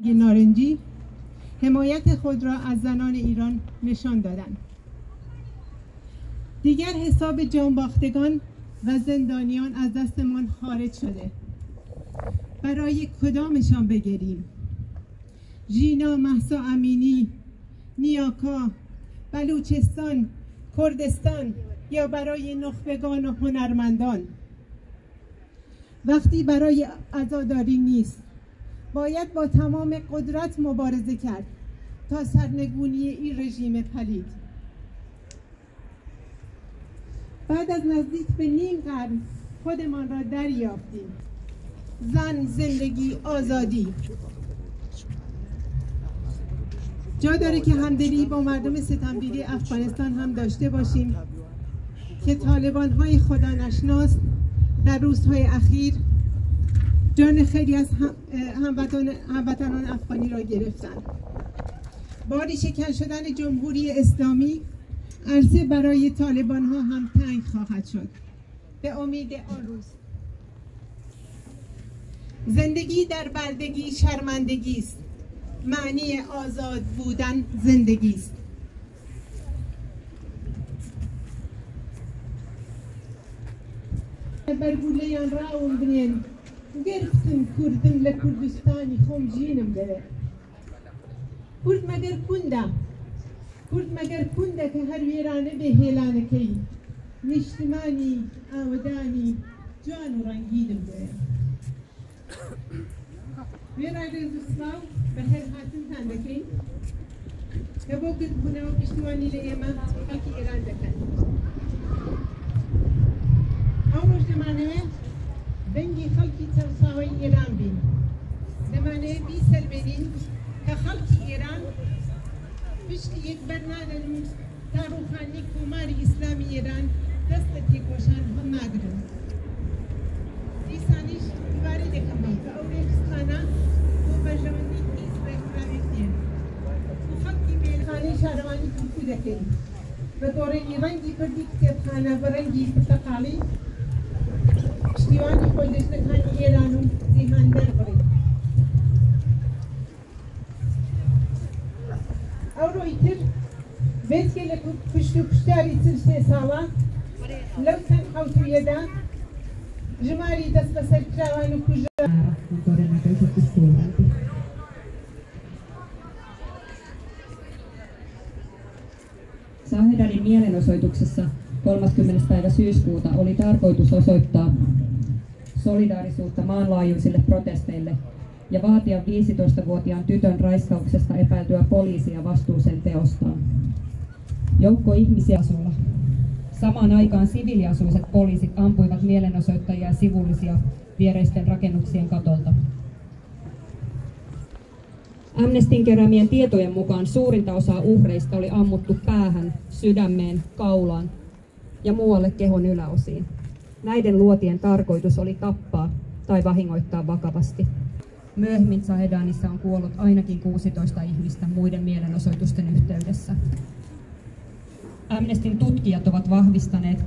نارنجی حمایت خود را از زنان ایران نشان دادند. دیگر حساب جانباختگان و زندانیان از دستمان خارج شده. برای کدامشان بگریم؟ ژینا مهسا امینی، نیاکا، بلوچستان، کردستان یا برای نخبگان و هنرمندان؟ وقتی برای عزاداری نیست، باید با تمام قدرت مبارزه کرد تا سرنگونی این رژیم پلید. بعد از نزدیک به نیم قرن خودمان را دریافتیم. زن، زندگی، آزادی. جا داره که همدلی با مردم ستمدیده افغانستان هم داشته باشیم که طالبان‌های خدا نشناس در روزهای اخیر جان خیلی از هموطنان افغانی را گرفتند. باری شکن شدن جمهوری اسلامی عرصه برای طالبان ها هم تنگ خواهد شد. به امید آن روز. زندگی در بردگی شرمندگی است. معنی آزاد بودن زندگی است. برگولیان راون بنین گرفتم کردم لکردستانی خوم جینم ده. کرد مگر کنده که هر ویرانه به هیلانه کی نشتمانی آودانی جان و رنگیدم ده. ویرانه دوستاو به هر حاتم تنده کی که بوکت کنه و پشتوانی لیما خاکی ایران دکن. آوش دمانه دنگی خلقی ترساوی ایران بین. دمانه بی سلبین که خلقی ایران پشتی یک برنامه تاروخانی کماری اسلامی ایران دست تکوشان هم نگرد. دیسانیش دیواری دکمی که اوریستانا و بجوانی ایست رفراوی دین. و خلقی بیلخانی شهروانی کلکو دکن. و دوره رنگی پردی کتابخانه و رنگی پرتقالی پشتیوانی خودش نکانی ایرانو زیهان در برید. او رویتر بیت که پشتاری ترسه سالا لو تن حوتویه دا جماری دست بسر کراوانو کجا Sahedanin mielenosoituksessa 30. päivä syyskuuta oli tarkoitus osoittaa solidaarisuutta maanlaajuisille protesteille ja vaatia 15-vuotiaan tytön raiskauksesta epäiltyä poliisia vastuuseen teostaan. Joukko ihmisiä asulla. Samaan aikaan siviiliasuiset poliisit ampuivat mielenosoittajia ja sivullisia viereisten rakennuksien katolta. Amnestin keräämien tietojen mukaan suurinta osaa uhreista oli ammuttu päähän, sydämeen, kaulaan ja muualle kehon yläosiin. Näiden luotien tarkoitus oli tappaa tai vahingoittaa vakavasti. Myöhemmin Sahedanissa on kuollut ainakin 16 ihmistä muiden mielenosoitusten yhteydessä. Amnestin tutkijat ovat vahvistaneet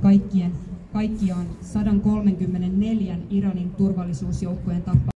kaikkiaan 134 Iranin turvallisuusjoukkojen tappamista.